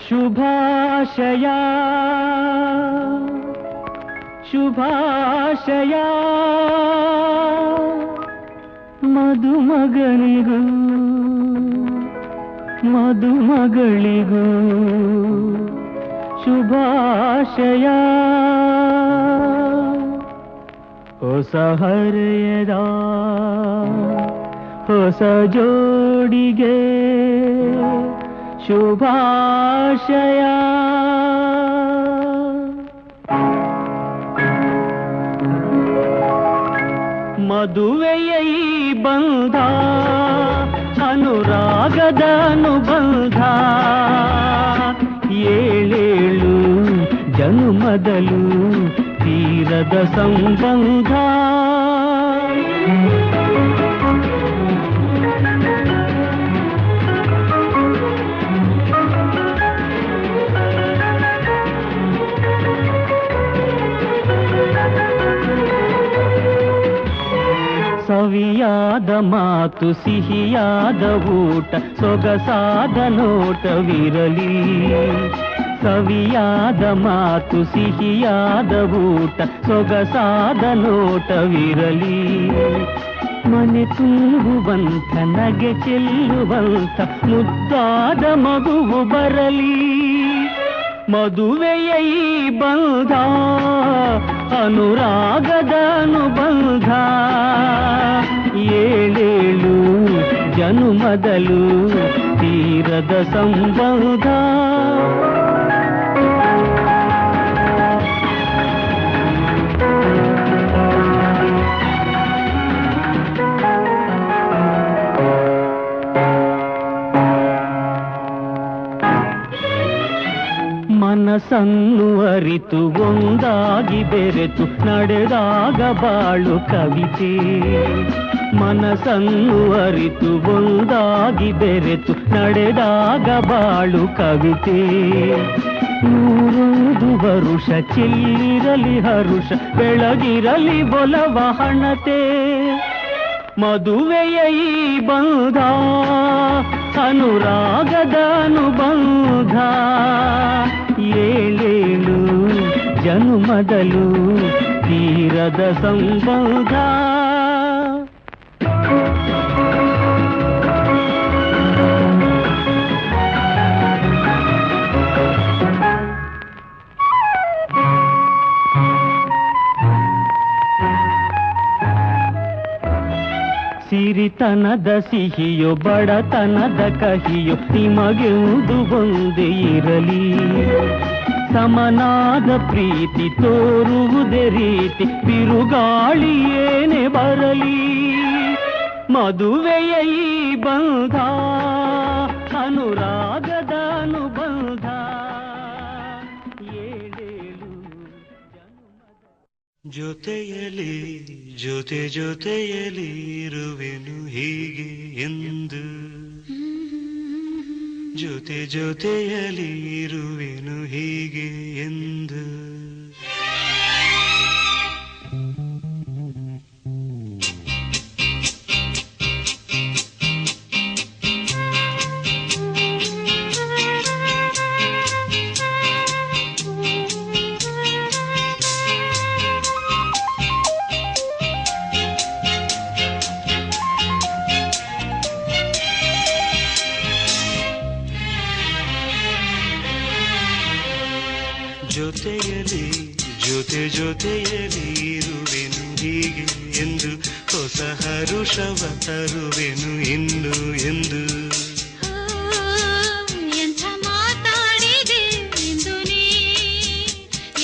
ಶುಭಾಶಯ ಶುಭಾಶಯ ಮದುಮಗನಿಗೂ ಮದುಮಗಳಿಗೂ ಶುಭಾಶಯ. ಹೊಸ ಹರೆಯದ ಹೊಸ ಜೋಡಿಗೆ ಶುಭಾಶಯ. ಮದುವೆಯ ಈ ಬಂಧ ಅನುರಾಗದ ಅನುಬಂಧ, ಏಳೇಳು ಜನುಮದಲು ತೀರದ ಸಂಬಂಧ. ಸವಿಯಾದ ಮಾತು ಸಿಹಿಯಾದ ಊಟ ಸೊಗಸಾದ ನೋಟವಿರಲಿ. ಸವಿಯಾದ ಮಾತು ಸಿಹಿಯಾದ ಊಟ ಸೊಗಸಾದ ನೋಟವಿರಲಿ. ಮನೆ ತುಂಬುವಂಥ ನಗೆ ಚೆಲ್ಲುವಂಥ ಮುದ್ದಾದ ಮಗುವು ಬರಲಿ. ಮದುವೆಯ ಈ ಬಂಧ ಅನುರಾಗದ ಅನುಬಂಧ, ಏಳೇಳು ಜನುಮದಲು ತೀರದ ಸಂಬಂಧ. ಮನಸ್ಸನ್ನು ಅರಿತು ಒಂದಾಗಿ ಬೆರೆತು ನಡೆದಾಗ ಬಾಳು ಕವಿತೆ. ಮನಸ್ಸನ್ನು ಅರಿತು ಒಂದಾಗಿ ಬೆರೆತು ನಡೆದಾಗ ಬಾಳು ಕವಿತೆ. ನೂರೊಂದು ವರುಷ ಚೆಲ್ಲಿರಲಿ ಹರುಷ ಬೆಳಗಿರಲಿ ಒಲವ ಹಣತೆ. ಮದುವೆಯ ಈ ಬಂಧ ಅನುರಾಗದ ಅನುಬಂಧ, ಏಳೇಳು ಜನುಮದಲು ತೀರದ ಸಂಬಂಧ. ಸಿರಿತನದ ಸಿಹಿಯೋ ಬಡತನದ ಕಹಿಯೋ ನಿಮಗೆಂದು ಒಂದೇ ಇರಲಿ. ಸಮನಾದ ಪ್ರೀತಿ ತೋರುವುದೇ ರೀತಿ ಬಿರುಗಾಳಿ ಏನೇ ಬರಲಿ. ಮದುವೆಯ ಈ ಬಂಧ ಅನುರಾಗದ ಅನುಬಂಧ, ಏಳೇಳು ಜೊತೆಯಲಿ ಜೊತೆ ಜೊತೆಯಲಿ ಇರುವೆನು ಹೀಗೆ ಎಂದು. ಜೊತೆ ಜೊತೆಯಲಿ ಇರುವೆನು ಹೀಗೆ ಎಂದು. ಜೊತೆಯಲಿ ಜೊತೆ ಜೊತೆಯಲಿ ಇರುವೆನು ಹೀಗೆ ಎಂದು. ಹೊಸ ಹರುಷವ ತರುವೆನು ಇನ್ನು ಎಂದು. ಎಂಥ ಮಾತಾಡಿದೆ ಎಂದು ನೀ,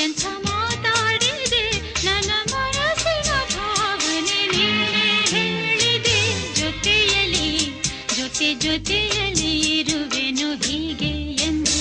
ಎಂಥ ಮಾತಾಡಿದೆ ನನ್ನ ಮನಸ್ಸಿನ ಭಾವನೆ ನೀನೇ ಹೇಳಿದೆ. ಜೊತೆಯಲಿ ಜೊತೆ ಜೊತೆಯಲಿ ಇರುವೆನು ಹೀಗೆ ಎಂದು.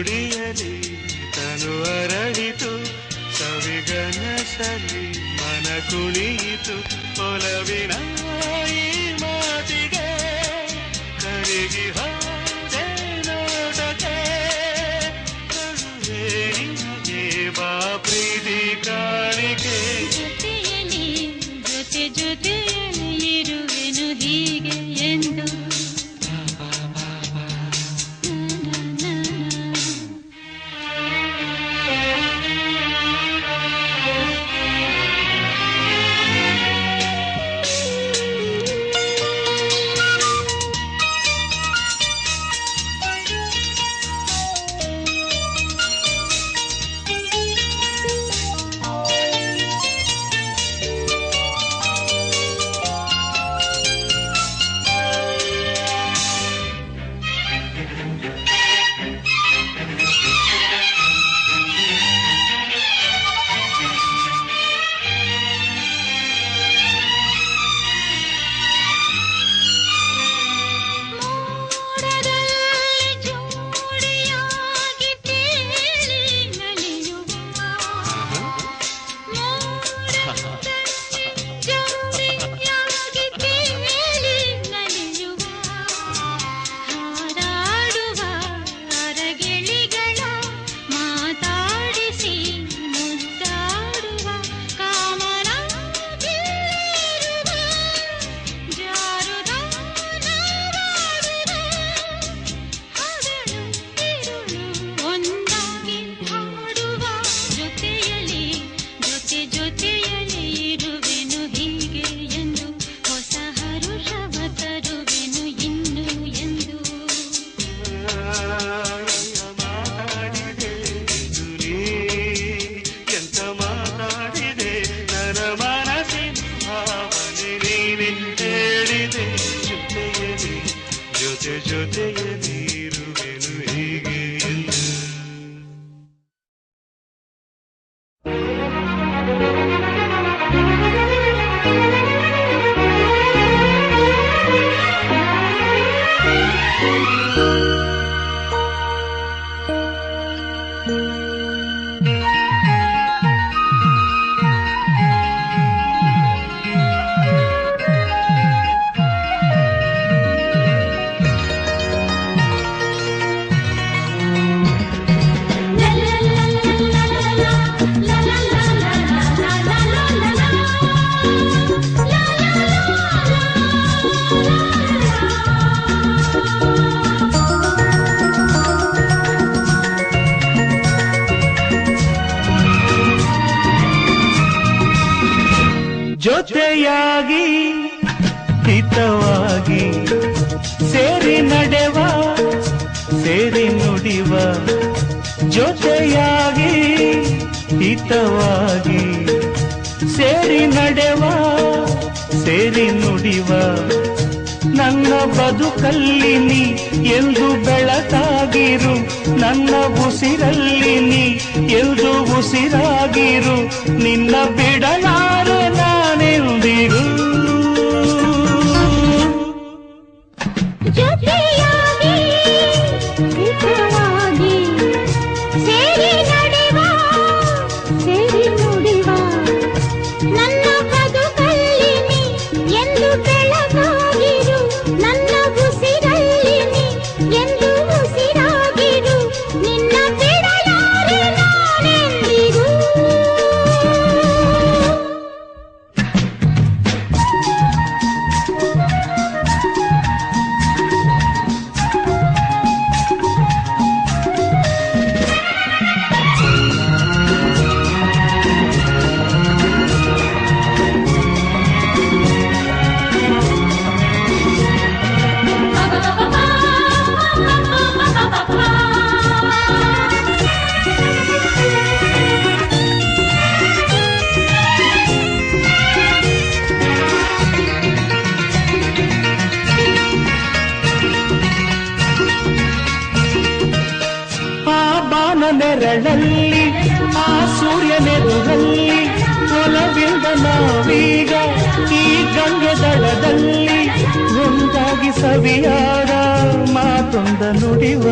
ನುಡಿಯಲಿ ತನು ಅರಳಿತು ಸವಿಗನಸಲಿ ಮನ ಕುಣಿಯಿತು ಒಲವಿನ ಈ ಮಾತಿಗೆ ಕರಗಿ ಹೋದೆ ನೋಡದೆ ಕರುವೆ ನಿನಗೆ ಬಾ ಪ್ರೀತಿ ಕಾಣಿಕೆ ಜೊತೆಯಲ್ಲಿ ಜೊತೆ ಜೊತೆಯಲ್ಲಿ ಇರುವೆನು ಹೀಗೆ ಎಂದು ಜೊತೆಯಲ್ಲಿರುವೆನು ಹೀಗೆ ಎಂದು ಜೊತೆಯಾಗಿ ಹಿತವಾಗಿ ಸೇರಿ ನಡೆವ ಸೇರಿ ನುಡಿವ ಜೊತೆಯಾಗಿ ಹಿತವಾಗಿ ಸೇರಿ ನಡೆವ ಸೇರಿ ನುಡಿವ ನನ್ನ ಬದುಕಲ್ಲಿ ನೀ ಎಂದು ಬೆಳಕಾಗಿರು ನನ್ನ ಉಸಿರಲ್ಲಿ ನೀ ಎಂದು ಉಸಿರಾಗಿರು ನಿನ್ನ ಬಿಡಲಾರೆ ನಾನೆಂದಿರು ಜೊತೆಯಾಗಿ ಹಿತವಾಗಿ ಸೇರಿ ನಡೆವ ಸೇರಿ ನುಡಿವ ನನ್ನ ಬದುಕಲ್ಲಿ ನೀ ಎಂದು ಬೆಳಕಾಗಿರು ನನ್ನ ಉಸಿರಲ್ಲಿ ನೀ ಎಂದು ಉಸಿರಾಗಿರು ನಿನ್ನ ಬಿಡಲಾರೆ ನಾನೆಂದಿಗೂ ನೆರಳಲ್ಲಿ ಆ ಸೂರ್ಯನೆದುರಲ್ಲಿ ಒಲವಿಂದ ನಾವೀಗ ಈ ಗಂಗೆ ದಡದಲ್ಲಿ ಒಂದಾಗಿ ಸವಿಯಾದ ಮಾತೊಂದ ನುಡಿವ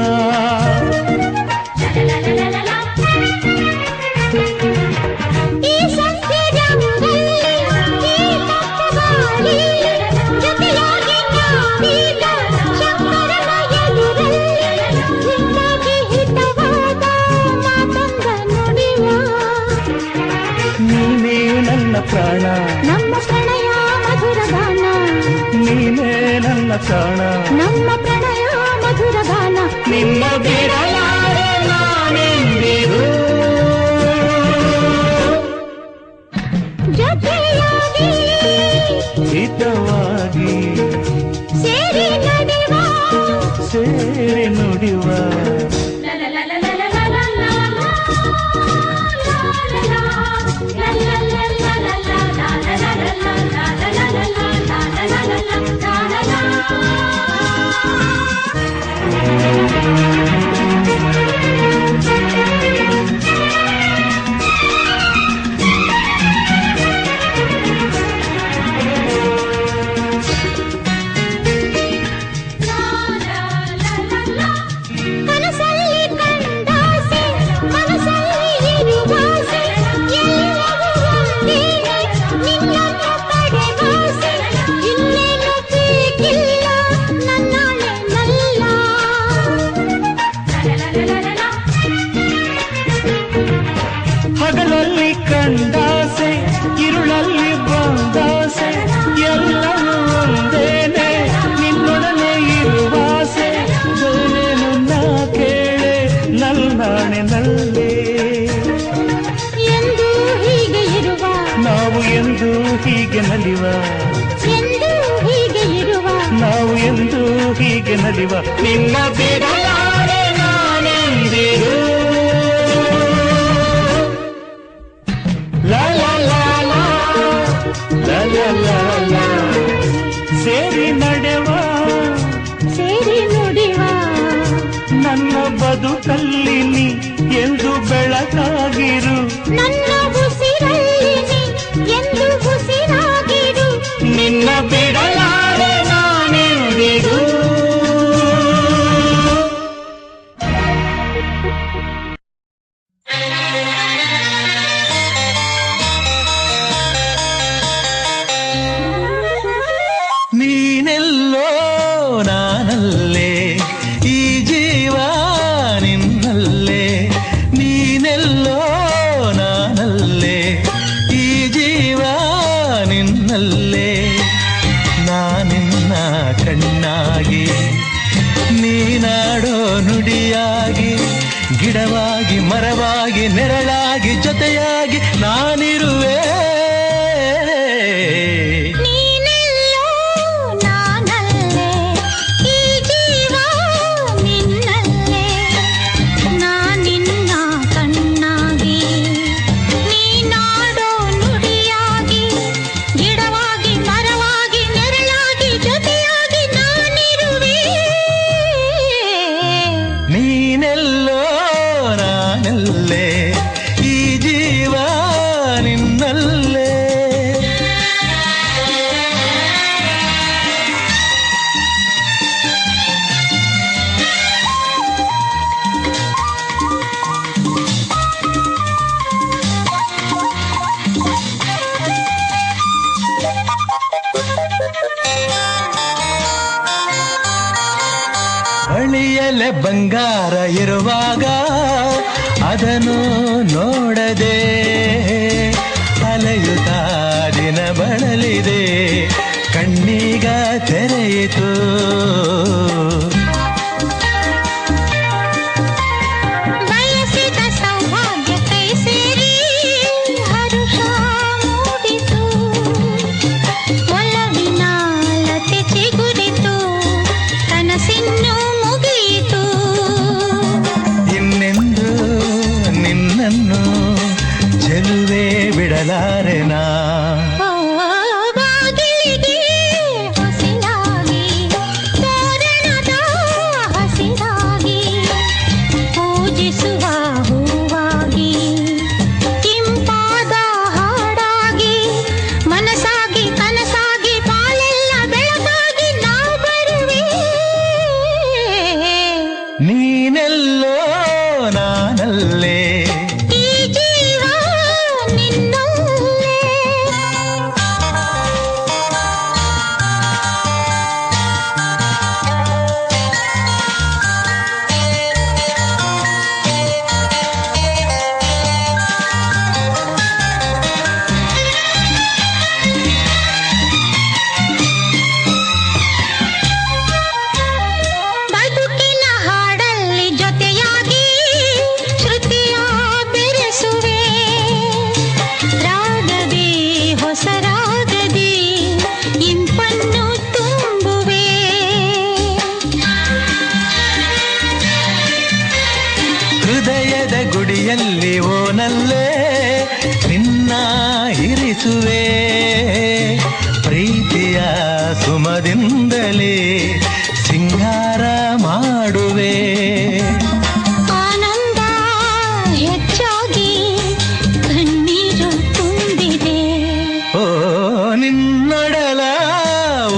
ಚಾಣ ನಮ್ಮ ಪ್ರಣಯ ಮಧುರ ಗಾನ ನಿನ್ನ ಬಿಡಲಾರೆ ನಾನೆಂದಿರು ಜೊತೆಯಾಗಿ ಹಿತವಾಗಿ ಸೇರಿ ನಡೆವ ಸೇರಿ ನುಡಿವ ಕನಸಲ್ಲಿ ಕಂಡಾಸೆ ಮನಸ್ಸಲ್ಲಿ ಇರುವಾಸೆ ಎಲ್ಲವೂ ಒಂದೇನೆ ನಿನ್ನನ್ನು ಪಡೆವಾಸೆ ಇನ್ನೇನು ಬೇಕಿಲ್ಲ ನನ್ನಾಳೆ ನಲ್ಲ ಹಗಲಲ್ಲಿ ಕಂಡಾಸೆ ಇರುಳಲ್ಲಿ ಬಂದಾಸೆ ಎಲ್ಲವೂ ಒಂದೇನೆ ನಿನ್ನೊಡನೆ ಇರುವಾಸೆ ಬೇರೇನು ನಾ ಕೇಳೆ ನಲ್ನಾಣೆ ನಲ್ಲೇ ಎಂದು ಹೀಗೆ ಇರುವ ನಾವು ಎಂದು ಹೀಗೆ ನಲಿವ ಎಂದು ಹೀಗೆ ಇರುವ ನಾವು ಎಂದು ಹೀಗೆ ನಲಿವ ನಿನ್ನ ಬಿಡಲಾರೆ ನಾನೆಂದಿರು ಲಾ ಲಾ ಲಾ ಲಾ ಲಾ ಲಾ ಲಾ ಲಾ. ಸೇರಿ ನಡೆವ ಸೇರಿ ನುಡಿವ ನನ್ನ ಬದುಕಲ್ಲಿ ನೀ ಎಂದು ಬೆಳಕಾಗಿರು ನನ್ನ ಉಸಿರಲ್ಲಿ ನೀ ಎಂದು ಉಸಿರಾಗಿರು ನಿನ್ನ ಬಿಡಲಾರೆ ನಾನೆಂದಿರು ನೀನೆಲ್ಲೋ ನಾನಲ್ಲೇ ಈ ಜೀವ ನಿನ್ನಲ್ಲೇ ನೀನೆಲ್ಲೋ ನಾನಲ್ಲೇ ಈ ಜೀವ ನಿನ್ನಲ್ಲೇ ನಾನಿನ್ನ ಕಣ್ಣಾಗಿ ನೀನಾಡೋ ನುಡಿಯಾಗಿ ಗಿಡವಾಗಿ ಮರವಾಗಿ ನೆರಳಾಗಿ ಜೊತೆಯಾಗಿ ನಾನಿರುವೆ ನೀನೆಲ್ಲೋ ನಾನಲ್ಲೇ ಈ ಜೀವ ನಿನ್ನಲ್ಲೇ ನಾನಿನ್ನ ಕಣ್ಣಾಗಿ ನೀನಾಡೋ ನುಡಿಯಾಗಿ ಗಿಡವಾಗಿ ಮರವಾಗಿ ನೆರಳಾಗಿ ಜೊತೆಯಾಗಿ ನಾನಿರುವೆ ನೀನೆಲ್ಲೋ ನಾನಲ್ಲೇ ಈ ಜೀವ ನಿನ್ನಲ್ಲೇ ಬಳಿಯಲೆ ಬಂಗಾರ ಇರುವಾಗ ಅದನ್ನು ನೋಡದೆ ಅಲೆಯುತ್ತಾ ದಿನ ಬಳಲಿದೆ ಕಣ್ಣೀಗ ತೆರೆಯಿತು ಬಯಸಿದ ಸೌಭಾಗ್ಯ ಕೈ ಸೇರಿ ಹರುಷ ಮೂಡಿತು ಒಲವಿನ ಲತೆ ಚಿಗುರಿತು ಕನಸಿನ್ನು ಮುಗಿಯಿತು ಇನ್ನೆಂದು ನಿನ್ನನ್ನು ಚೆಲುವೆ ಬಿಡಲಾರೆನಾ ಬಾಗಿಲಿಗೆ ಹೊಸಿಲಾಗಿ ತೋರಣದ ಹಸಿರಾಗಿ ಪೂಜಿಸುವ ಹೂವಾಗಿ ಇಂಪಾದ ಹಾಡಾಗಿ ಮನಸ್ಸಾಗಿ ಕನಸಾಗಿ ಬಾಳೆಲ್ಲ ಬೆಳಗಾಗಿ ನಾ ಬರುವೆ ನೀನೆಲ್ಲೋ ನಾನಲ್ಲೇ ಈ ಜೀವ ನಿನ್ನಲ್ಲೇ ಹೃದಯದ ಗುಡಿಯಲ್ಲಿ ಓನಲ್ಲೇ ನಿನ್ನ ಇರಿಸುವೆ ಪ್ರೀತಿಯ ಸುಮದಿಂದಲೇ ಸಿಂಗಾರ ಮಾಡುವೆ ಆನಂದ ಹೆಚ್ಚಾಗಿ ಕಣ್ಣೀರು ತುಂಬಿದೆ ಓ ನಿನ್ನೊಡಲ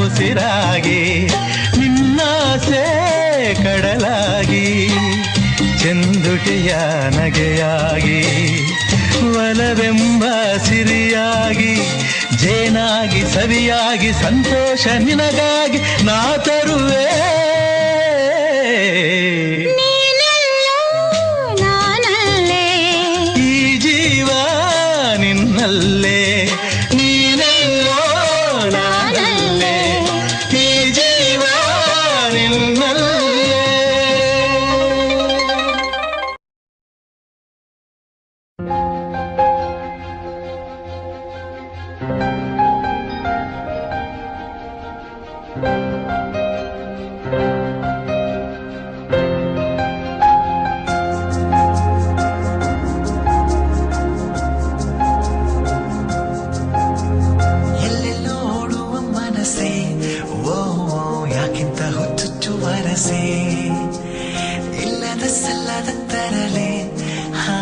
ಉಸಿರಾಗಿ ನಿನ್ನಾಸೆ ಕಡಲಾಗಿ ಚೆಂದುಟಿಯ ನಗೆಯಾಗಿ ಒಲವೆಂಬ ಸಿರಿಯಾಗಿ ಜೇನಾಗಿ ಸವಿಯಾಗಿ ಸಂತೋಷ ನಿನಗಾಗಿ ನಾ ತರುವೆ ನೀನೆಲ್ಲೋ ನಾನಲ್ಲೇ ಈ ಜೀವ ನಿನ್ನಲ್ಲೇ ನೀನೆಲ್ಲೋ ನಾನಲ್ಲೇ ಈ ಜೀವ ನಿನ್ನಲ್ಲೇ ಎಲ್ಲೆಲ್ಲೋ ಓಡುವ ಮನಸ್ಸೇ ಓ ಯಾಕಿಂತ ಹುಚ್ಚುಚ್ಚು ವರಸೆ ಇಲ್ಲದ ಸಲ್ಲದ ತರಲೆ ಹಾ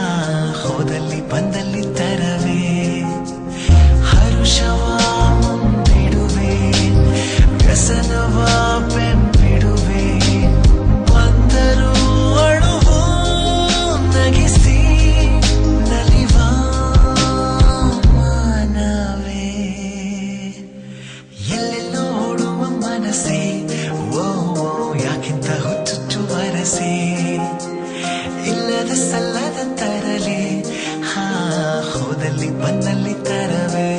ಹೋದಲ್ಲಿ ಬಂದಲ್ಲಿ ತರವೇ ಹರುಷವ ಮುಂದಿಡುವೆ ವ್ಯಸನವ ಬೆಂಬಿಡುವೆ ಬಂದರೂ ಅಳುವು ನಗಿಸಿ ನಲಿವ ಮಾನವೇ ಎಲ್ಲೆಲ್ಲೋ ಓಡುವ ಮನಸ್ಸೇ ಓ ಯಾಕಿಂತ ಹುಚ್ಚುಚ್ಚು ವರಸೆ ಇಲ್ಲದ ಸಲ್ಲದ ತರಲೆ ಹಾ ಹೋದಲ್ಲಿ ಬಂದಲ್ಲಿ ತರವೇ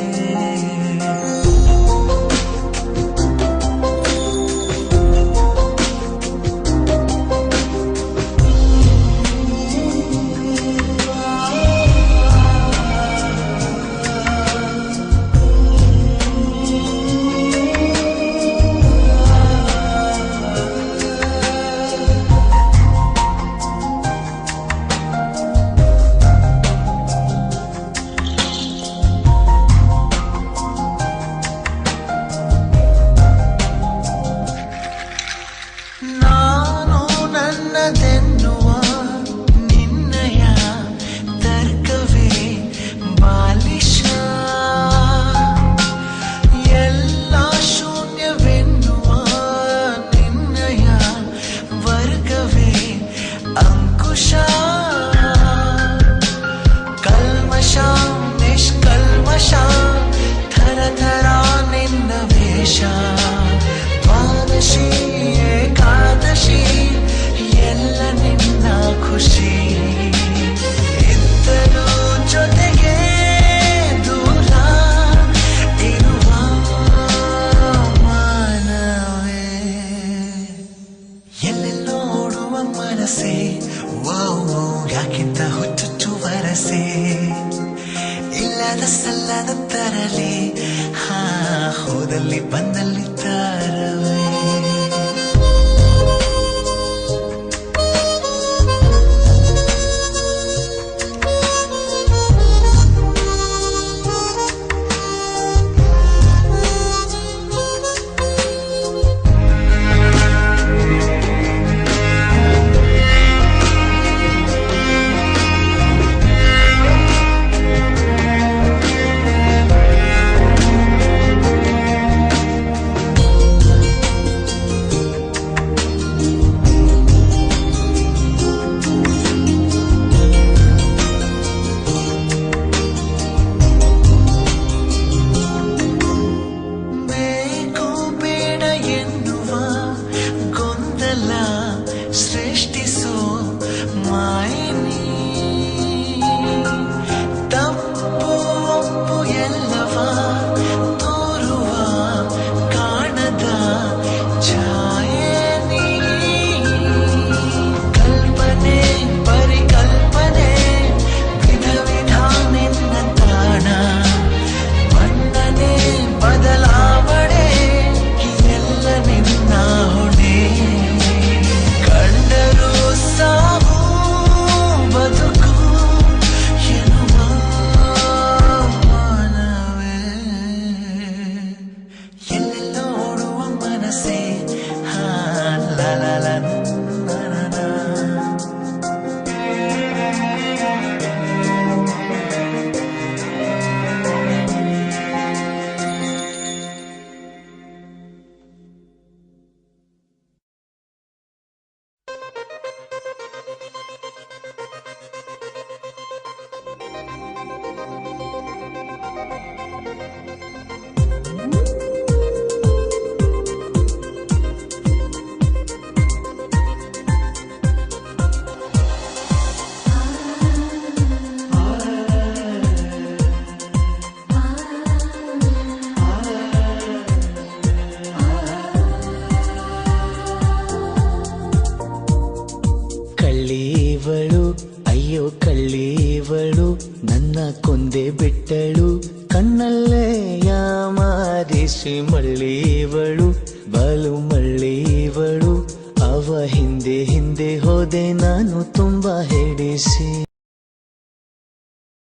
ನಾನು ನನ್ನದೆನ್ನುವ ನಿನ್ನಯ ತರ್ಕವೇ ಬಾಲಿಶ ಎಲ್ಲ ಶೂನ್ಯವೆನ್ನುವ ನಿನ್ನಯ ವರ್ಗವೇ ಅಂಕುಶ ಕಲ್ಮಶ ನಿಷ್ಕಲ್ಮಶ ಥರ ಥರ ನಿನ್ನ ವೇಷ ದ್ವಾದಶಿ ಏಕಾದಶಿ ಎಲ್ಲ ನಿನ್ನ ಖುಷಿ ಇದ್ದರೂ ಜೊತೆಗೆ ದೂರ ಇರುವ ಮಾನವೇ ಎಲ್ಲೆಲ್ಲೋ ಓಡುವ ಮನಸ್ಸೇ ಓ ಯಾಕಿಂತ ಹುಚ್ಚುಚ್ಚು ವರಸೆ ಇಲ್ಲದ ಸಲ್ಲದ ತರಲೆ ಹಾ ಹೋದಲ್ಲಿ ಬಂದಲ್ಲಿ ತರವೇ ಮಳ್ಳಿವಳು ನನ್ನ ಕೊಂದೆ ಬಿಟ್ಟಳು ಕಣ್ಣಲ್ಲೇ ಯಾಮಾರಿಸಿ ಮಳ್ಳಿವಳು ಬಲು ಮಳ್ಳಿವಳು ಅವ ಹಿಂದೆ ಹಿಂದೆ ಹೋದೆ ನಾನು ತುಂಬಾ ಹೆಡಿಸಿ